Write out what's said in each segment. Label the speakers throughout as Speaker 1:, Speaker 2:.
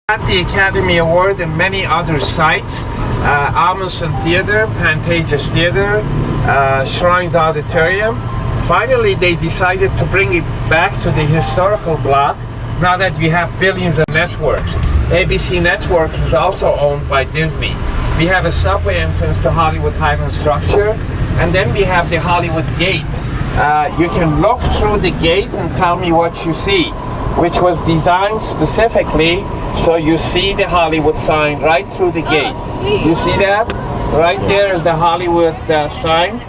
Speaker 1: At the Academy Award and many other sites, Amundsen Theater, Pantages Theater, Shrines Auditorium. Finally, they decided to bring it back to the historical block now that we have billions of networks. ABC Networks is also owned by Disney. We have a subway entrance to Hollywood Highland structure, and then we have the Hollywood Gate. You can look through the gate and tell me what you see, which was designed specifically so you see the Hollywood sign right through the gate. You see that? Right there is the Hollywood sign.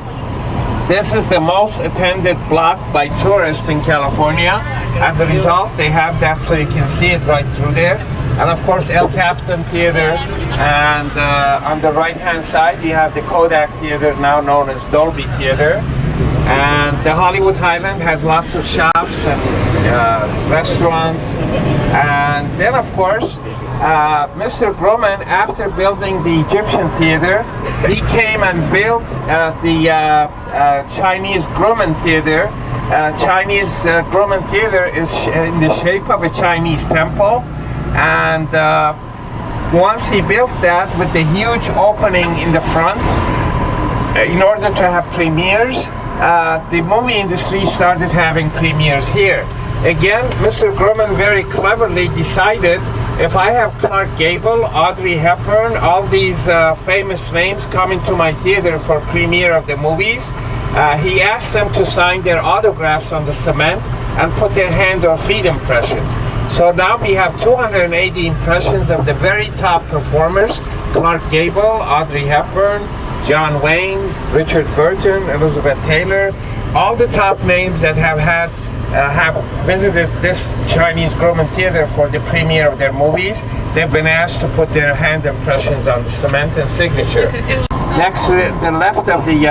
Speaker 1: This is the most attended block by tourists in California. As a result, they have that so you can see it right through there. And of course, El Capitan Theater, and on the right-hand side, you have the Kodak Theater, now known as Dolby Theater. And the Hollywood Highland has lots of shops and restaurants. And then, of course, Mr. Grumman, after building the Egyptian Theater, he came and built the Chinese Grumman Theater. Chinese Grumman Theater is in the shape of a Chinese temple. And once he built that with the huge opening in the front, in order to have premieres, the movie industry started having premieres here. Again, Mr. Grumman very cleverly decided, if I have Clark Gable, Audrey Hepburn, all these famous names coming to my theater for premiere of the movies, he asked them to sign their autographs on the cement and put their hand or feet impressions. So now we have 280 impressions of the very top performers: Clark Gable, Audrey Hepburn, John Wayne, Richard Burton, Elizabeth Taylor, all the top names that have visited this Chinese Grumman Theater for the premiere of their movies. They've been asked to put their hand impressions on the cement and signature. Next to the left of the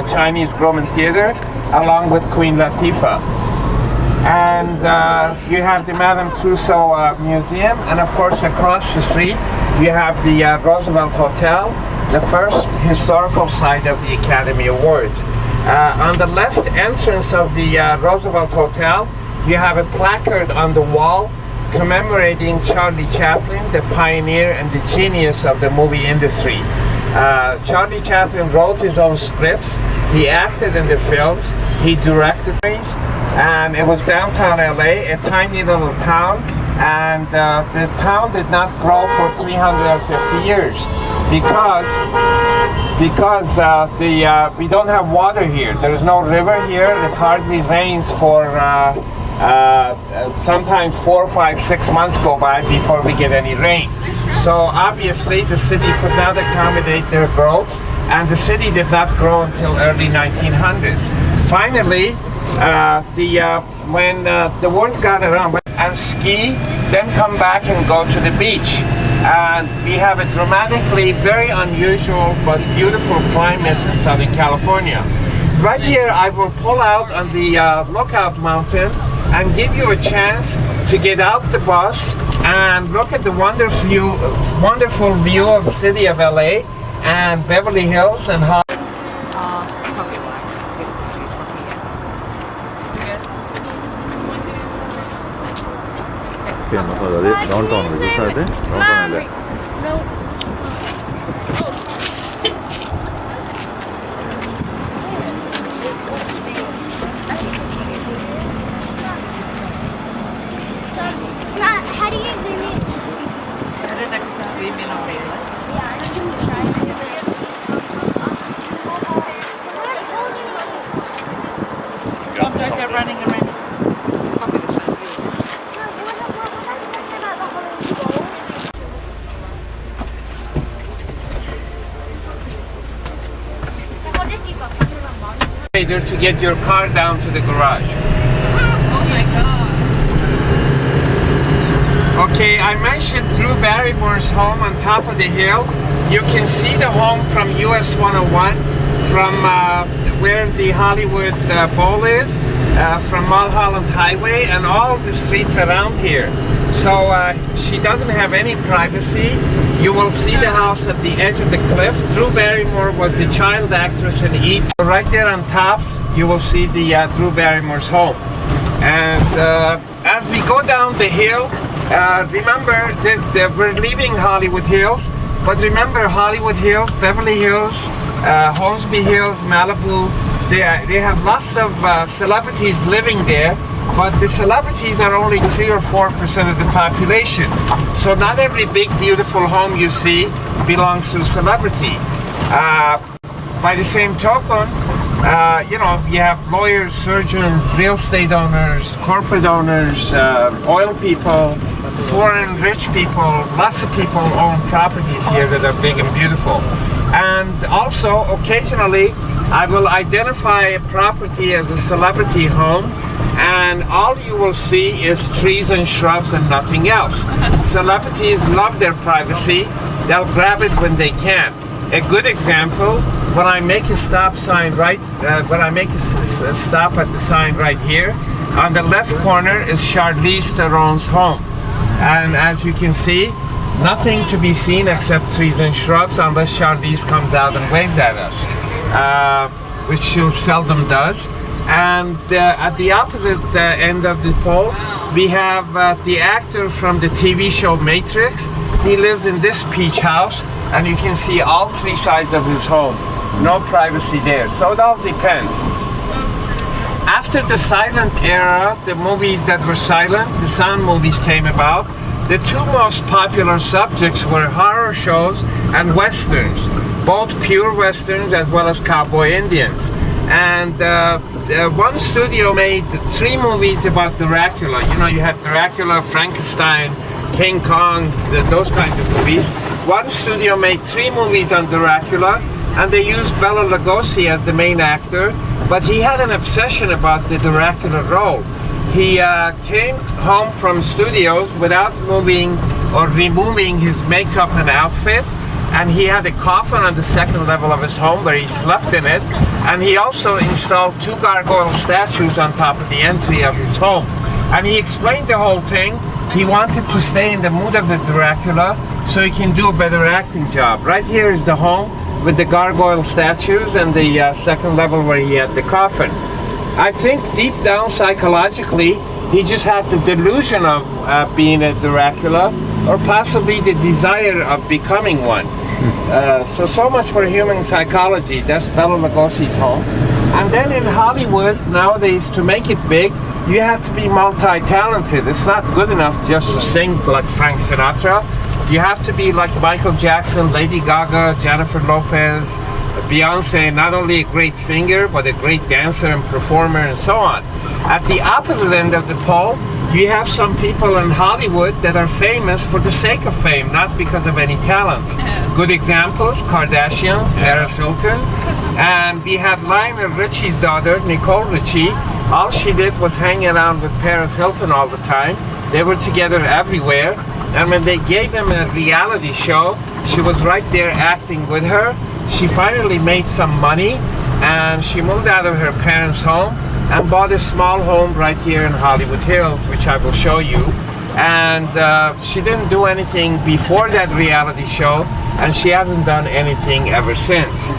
Speaker 1: Chinese Grumman Theater, along with Queen Latifah. And you have the Madame Tussauds Museum, and of course across the street you have the Roosevelt Hotel, the first historical site of the Academy Awards. On the left entrance of the Roosevelt Hotel, you have a placard on the wall commemorating Charlie Chaplin, the pioneer and the genius of the movie industry. Charlie Chaplin wrote his own scripts, he acted in the films, he directed movies, and it was downtown LA, a tiny little town, and the town did not grow for 350 years because we don't have water here. There is no river here. It hardly rains for sometimes 4, 5, 6 months go by before we get any rain. So obviously the city could not accommodate their growth, and the city did not grow until early 1900s. Finally, when the word got around, and ski, then come back and go to the beach. And we have a dramatically very unusual but beautiful climate in Southern California. Right here, I will pull out on the Lookout Mountain and give you a chance to get out the bus and look at the wonderful view of the city of LA and Beverly Hills and Hollywood.
Speaker 2: downtown visaade downtown LA.
Speaker 3: How do you zoom in?
Speaker 4: They're running around.
Speaker 1: To get your car down to the garage.
Speaker 4: Oh my God.
Speaker 1: Okay, I mentioned Drew Barrymore's home on top of the hill. You can see the home from US 101, from where the Hollywood Bowl is, from Mulholland Highway, and all the streets around here. So she doesn't have any privacy. You will see the house at the edge of the cliff. Drew Barrymore was the child actress in E.T. Right there on top, you will see the Drew Barrymore's home. And as we go down the hill, Remember, we're leaving Hollywood Hills, but remember Hollywood Hills, Beverly Hills, Holmesby Hills, Malibu, they have lots of celebrities living there, but the celebrities are only 3 or 4% of the population. So not every big, beautiful home you see belongs to a celebrity. By the same token, you have lawyers, surgeons, real estate owners, corporate owners, oil people, foreign rich people, lots of people own properties here that are big and beautiful. And also, occasionally, I will identify a property as a celebrity home, and all you will see is trees and shrubs and nothing else. Celebrities love their privacy. They'll grab it when they can. A good example, when I make a stop sign when I make a stop at the sign right here, on the left corner is Charlize Theron's home. And as you can see, nothing to be seen except trees and shrubs unless Charlize comes out and waves at us, which she seldom does. And at the opposite end of the pole, we have the actor from the TV show Matrix. He lives in this peach house, and you can see all 3 sides of his home. No privacy there, so it all depends. After the silent era, the movies that were silent, the sound movies came about. The 2 most popular subjects were horror shows and westerns, both pure westerns as well as cowboy Indians. And one studio made 3 movies about Dracula. You had Dracula, Frankenstein, King Kong, those kinds of movies. One studio made 3 movies on Dracula, and they used Bela Lugosi as the main actor, but he had an obsession about the Dracula role. He came home from studios without moving or removing his makeup and outfit, and he had a coffin on the 2nd level of his home where he slept in it, and he also installed 2 gargoyle statues on top of the entry of his home. And he explained the whole thing. He wanted to stay in the mood of the Dracula so he can do a better acting job. Right here is the home with the gargoyle statues and the 2nd level where he had the coffin. I think deep down psychologically, he just had the delusion of being a Dracula, or possibly the desire of becoming one. So much for human psychology. That's Bela Lugosi's home. And then in Hollywood, nowadays, to make it big, you have to be multi-talented. It's not good enough just to sing like Frank Sinatra. You have to be like Michael Jackson, Lady Gaga, Jennifer Lopez, Beyonce, not only a great singer, but a great dancer and performer and so on. At the opposite end of the pole, you have some people in Hollywood that are famous for the sake of fame, not because of any talents. Good examples, Kardashian, Paris Hilton, and we have Lionel Richie's daughter, Nicole Richie. All she did was hang around with Paris Hilton all the time. They were together everywhere, and when they gave them a reality show, she was right there acting with her. She finally made some money, and she moved out of her parents' home and bought a small home right here in Hollywood Hills, which I will show you. And she didn't do anything before that reality show, and she hasn't done anything ever since.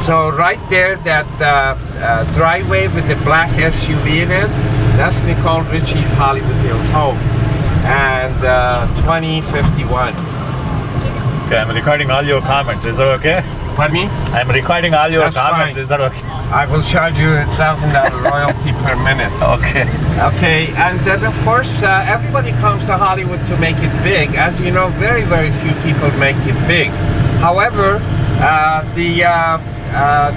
Speaker 1: So right there, that driveway with the black SUV in it, that's Nicole Richie's Hollywood Hills home. And 2051.
Speaker 5: Okay, I'm recording all your comments. Is that okay?
Speaker 1: Pardon me?
Speaker 5: I'm recording all your
Speaker 1: That's
Speaker 5: comments.
Speaker 1: fine.
Speaker 5: Is that okay?
Speaker 1: I will charge you $1,000 royalty per minute.
Speaker 5: Okay.
Speaker 1: Okay, and then of course everybody comes to Hollywood to make it big. As you know, very, very few people make it big. However, the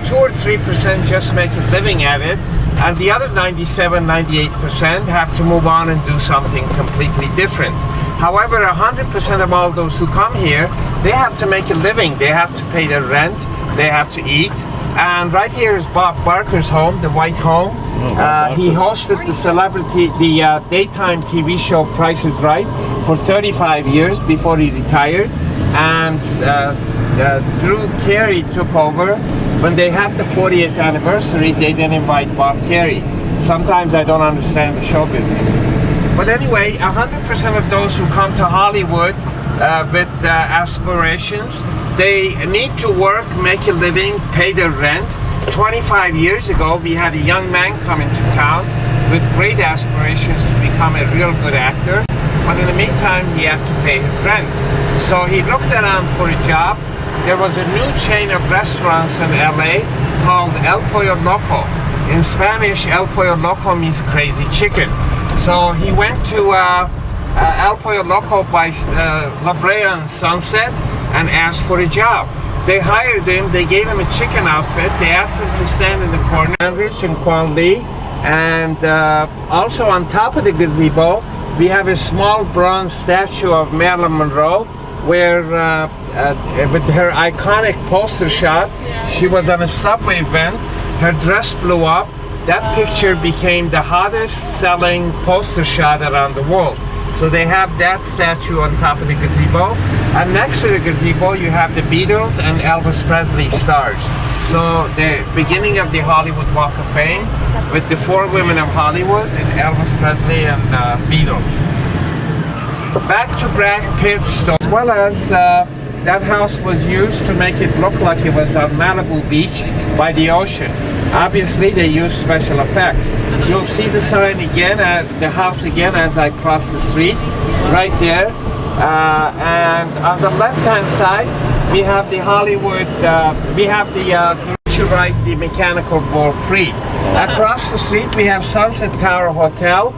Speaker 1: 2 or 3% just make a living at it, and the other 97-98% have to move on and do something completely different. However, 100% of all those who come here, they have to make a living. They have to pay their rent, they have to eat. And right here is Bob Barker's home, the White Home. He hosted the daytime TV show Price is Right for 35 years before he retired. And Drew Carey took over. When they had the 40th anniversary, they didn't invite Bob Carey. Sometimes I don't understand the show business. But anyway, 100% of those who come to Hollywood with aspirations, they need to work, make a living, pay their rent. 25 years ago, we had a young man come into town with great aspirations to become a real good actor. but in the meantime, he had to pay his rent. So he looked around for a job. There was a new chain of restaurants in LA called El Pollo Loco. In Spanish, El Pollo Loco means crazy chicken. So he went to El Pollo Loco by La Brea and Sunset and asked for a job. They hired him, they gave him a chicken outfit, they asked him to stand in the corner, Sandwich and Quan Lee, and also on top of the gazebo, we have a small bronze statue of Marilyn Monroe, where with her iconic poster shot, she was on a subway vent, her dress blew up, that picture became the hottest selling poster shot around the world. So they have that statue on top of the gazebo. And next to the gazebo, you have the Beatles and Elvis Presley stars. So the beginning of the Hollywood Walk of Fame with the 4 women of Hollywood and Elvis Presley and Beatles. Back to Brad Pitt's story. As well as that house was used to make it look like it was on Malibu Beach by the ocean. Obviously, they use special effects. You'll see the sign again, the house again as I cross the street, right there. And on the left-hand side, we have the Hollywood, we have the to ride the Mechanical Bull free. Across the street, we have Sunset Tower Hotel,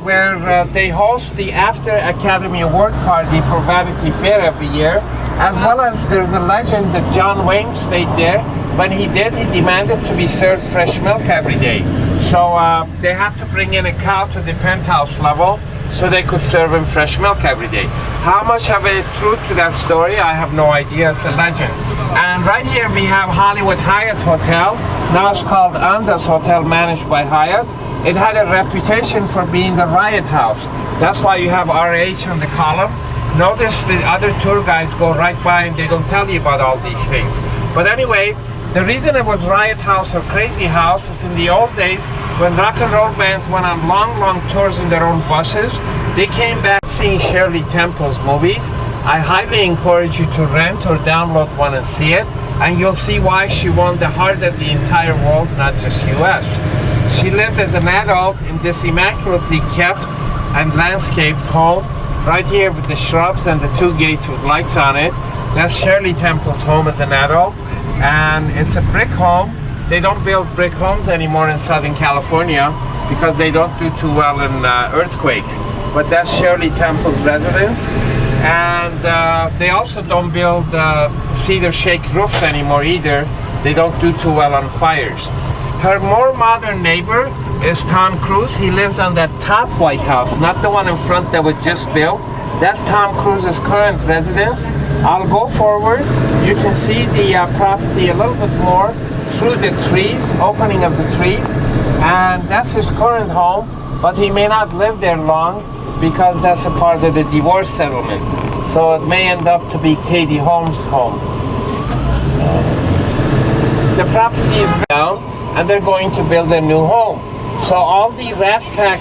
Speaker 1: where they host the After Academy Award party for Vanity Fair every year, as well as there's a legend that John Wayne stayed there. When he did, he demanded to be served fresh milk every day. So they had to bring in a cow to the penthouse level so they could serve him fresh milk every day. How much of a truth to that story, I have no idea. It's a legend. And right here we have Hollywood Hyatt Hotel. Now it's called Andaz Hotel, managed by Hyatt. It had a reputation for being the riot house. That's why you have RH on the column. Notice the other tour guys go right by and they don't tell you about all these things. But anyway, the reason it was riot house or crazy house is in the old days when rock and roll bands went on long tours in their own buses, they came back seeing Shirley Temple's movies. I highly encourage you to rent or download one and see it, and you'll see why she won the heart of the entire world, not just US. She lived as an adult in this immaculately kept and landscaped home, right here with the shrubs and the 2 gates with lights on it. That's Shirley Temple's home as an adult. And it's a brick home. They don't build brick homes anymore in Southern California because they don't do too well in earthquakes. But that's Shirley Temple's residence. And they also don't build cedar shake roofs anymore either. They don't do too well on fires. Her more modern neighbor is Tom Cruise. He lives on that top White House, not the one in front that was just built. That's Tom Cruise's current residence. I'll go forward. You can see the property a little bit more through the trees, opening of the trees. And that's his current home, but he may not live there long because that's a part of the divorce settlement. So it may end up to be Katie Holmes' home. The property is down and they're going to build a new home. So all the Rat Pack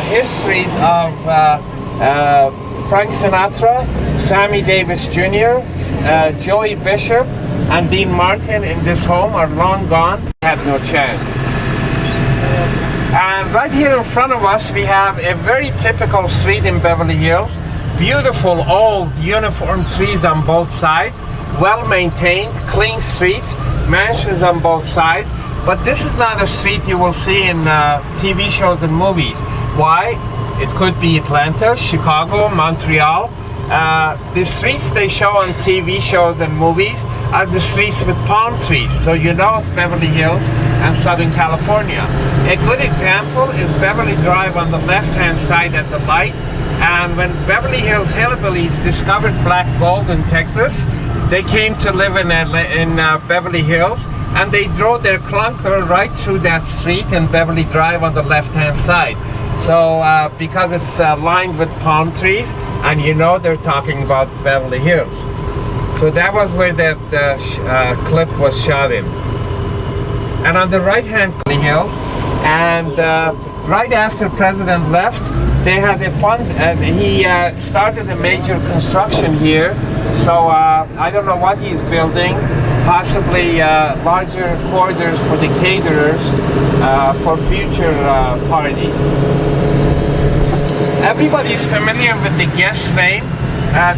Speaker 1: histories of Frank Sinatra, Sammy Davis Jr., Joey Bishop, and Dean Martin in this home are long gone. They had no chance. And right here in front of us, we have a very typical street in Beverly Hills. Beautiful, old, uniform trees on both sides, well-maintained, clean streets, mansions on both sides. But this is not a street you will see in TV shows and movies. Why? It could be Atlanta, Chicago, Montreal. The streets they show on TV shows and movies are the streets with palm trees. So you know it's Beverly Hills and Southern California. A good example is Beverly Drive on the left-hand side at the light. And when Beverly Hills Hillbillies discovered black gold in Texas, they came to live in Beverly Hills, and they drove their clunker right through that street in Beverly Drive on the left-hand side. So because it's lined with palm trees, and you know they're talking about Beverly Hills. So that was where that clip was shot in. And on the right-hand Beverly Hills, and right after President left, they had a fund, and he started a major construction here. So I don't know what he's building, possibly larger corridors for the caterers for future parties. Everybody is familiar with the Guess name.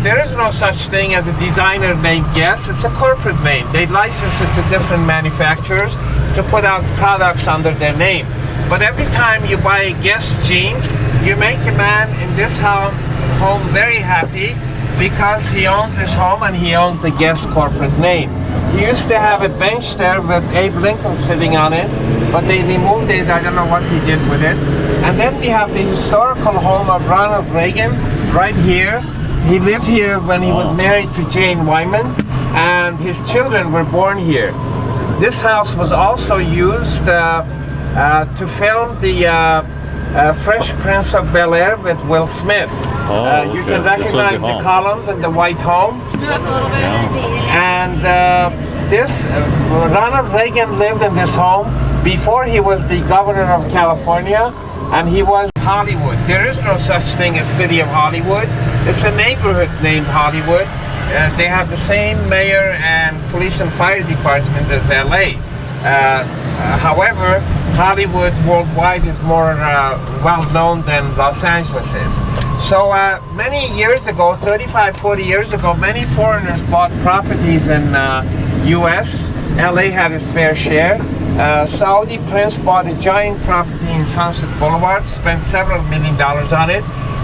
Speaker 1: There is no such thing as a designer named Guess. It's a corporate name. They license it to different manufacturers to put out products under their name. But every time you buy a Guess jeans, you make a man in this home very happy because he owns this home and he owns the Guess corporate name. He used to have a bench there with Abe Lincoln sitting on it, but they removed it. I don't know what he did with it. And then we have the historical home of Ronald Reagan right here. He lived here when he was married to Jane Wyman, and his children were born here. This house was also used to film the Fresh Prince of Bel-Air with Will Smith. You
Speaker 2: okay.
Speaker 1: can
Speaker 2: This was the
Speaker 1: recognize the
Speaker 2: home.
Speaker 1: columns and the white home. And Ronald Reagan lived in this home before he was the governor of California, and he was Hollywood. There is no such thing as City of Hollywood. It's a neighborhood named Hollywood. They have the same mayor and police and fire department as LA. However, Hollywood worldwide is more well known than Los Angeles is. So many years ago, 35, 40 years ago, many foreigners bought properties in US. LA had its fair share. Saudi Prince bought a giant property in Sunset Boulevard, spent several $1 million on it.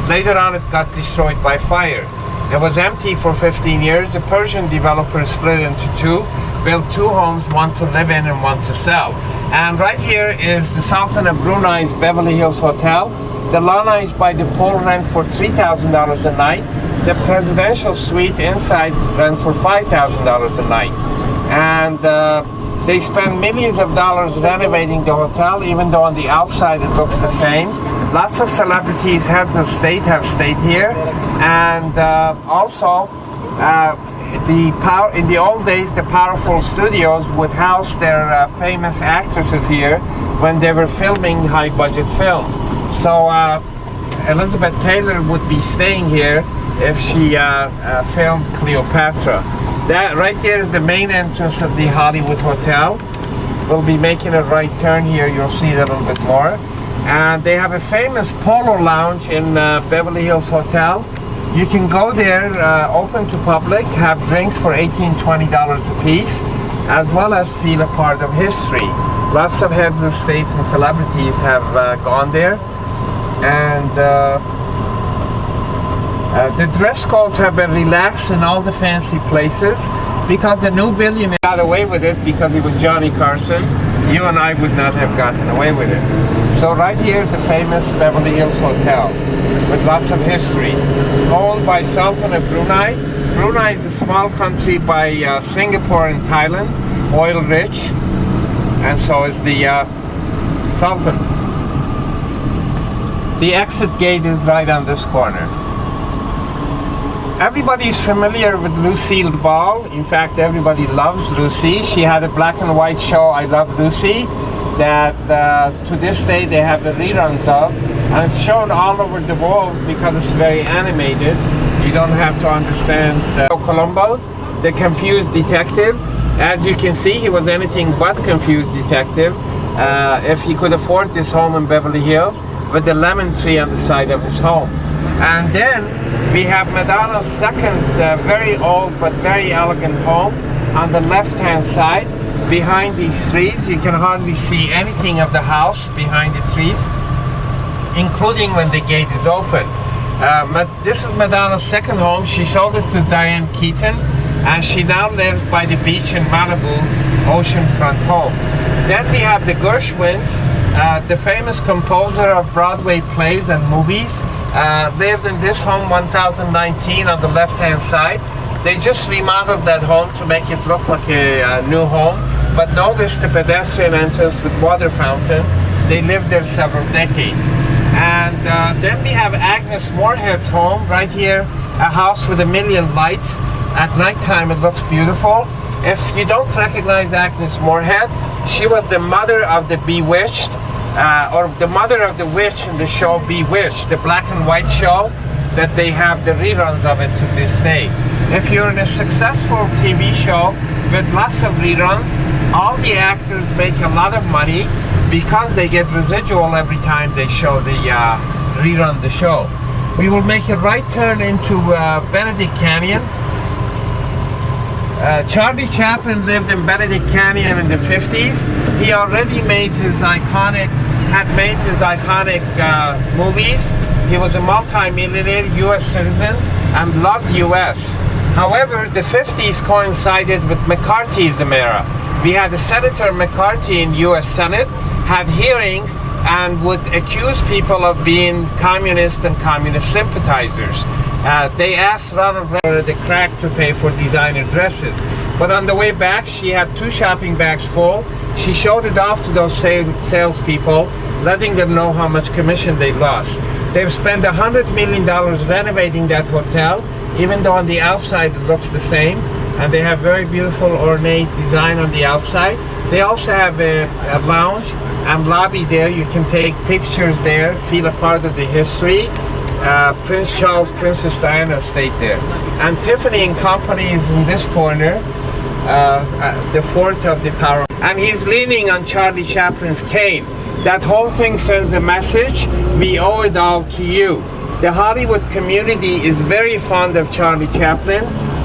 Speaker 1: Later on, it got destroyed by fire. It was empty for 15 years. The Persian developer split into two, built two homes, one to live in and one to sell. And right here is the Sultan of Brunei's Beverly Hills Hotel. The lounge by the pool rent for $3,000 a night. The presidential suite inside rents for $5,000 a night. And they spend millions of dollars renovating the hotel, even though on the outside it looks the same. Lots of celebrities, heads of state have stayed here. And also, in the old days, the powerful studios would house their famous actresses here when they were filming high-budget films. So Elizabeth Taylor would be staying here if she filmed Cleopatra. That right there is the main entrance of the Hollywood Hotel. We'll be making a right turn here. You'll see it a little bit more. And they have a famous polo lounge in Beverly Hills Hotel. You can go there, open to public, have drinks for $18, $20 a piece, as well as feel a part of history. Lots of heads of states and celebrities have gone there. And the dress codes have been relaxed in all the fancy places because the new billionaire got away with it because he was Johnny Carson. You and I would not have gotten away with it. So right here, the famous Beverly Hills Hotel with lots of history, owned by Sultan of Brunei. Brunei is a small country by Singapore and Thailand, oil rich, and so is the Sultan. The exit gate is right on this corner. Everybody is familiar with Lucille Ball. In fact, everybody loves Lucy. She had a black and white show, I Love Lucy, that to this day they have the reruns of. And it's shown all over the world because it's very animated. You don't have to understand Columbo's, the confused detective. As you can see, he was anything but confused detective. If he could afford this home in Beverly Hills with the lemon tree on the side of his home. And then we have Madonna's second very old but very elegant home on the left-hand side. Behind these trees, you can hardly see anything of the house behind the trees, including when the gate is open. This is Madonna's second home. She sold it to Diane Keaton, and she now lives by the beach in Malibu, oceanfront home. Then we have the Gershwins, the famous composer of Broadway plays and movies, lived in this home 1019 on the left-hand side. They just remodeled that home to make it look like a new home, but notice the pedestrian entrance with water fountain. They lived there several decades. And then we have Agnes Moorehead's home right here, a house with 1 million lights. At nighttime it looks beautiful. If you don't recognize Agnes Moorehead, she was the mother of the Bewitched, or the mother of the witch in the show Bewitched, the black and white show that they have the reruns of it to this day. If you're in a successful TV show with lots of reruns, all the actors make a lot of money because they get residual every time they show the rerun the show. We will make a right turn into Benedict Canyon. Charlie Chaplin lived in Benedict Canyon in the 50s. He already had made his iconic movies. He was a multi-millionaire U.S. citizen and loved U.S. However, the 50s coincided with McCarthyism era. We had Senator McCarthy in U.S. Senate, had hearings, and would accuse people of being communist and communist sympathizers. They asked Ronald Reagan the crack to pay for designer dresses. But on the way back, she had 2 shopping bags full. She showed it off to those salespeople, letting them know how much commission they lost. They've spent $100 million renovating that hotel, even though on the outside it looks the same. And they have very beautiful ornate design on the outside. They also have a lounge and lobby there. You can take pictures there, feel a part of the history. Prince Charles, Princess Diana stayed there. And Tiffany and Company is in this corner, the fourth of the power. And he's leaning on Charlie Chaplin's cane. That whole thing sends a message: we owe it all to you. The Hollywood community is very fond of Charlie Chaplin.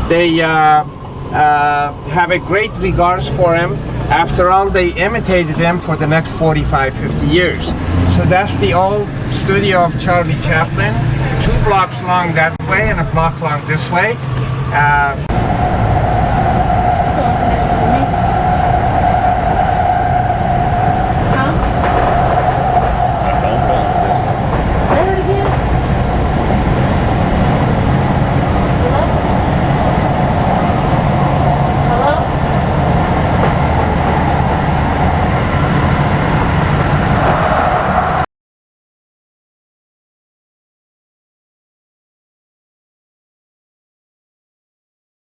Speaker 1: They have a great regards for him. After all, they imitated him for the next 45, 50 years. So that's the old studio of Charlie Chaplin, 2 blocks long that way and a block long this way.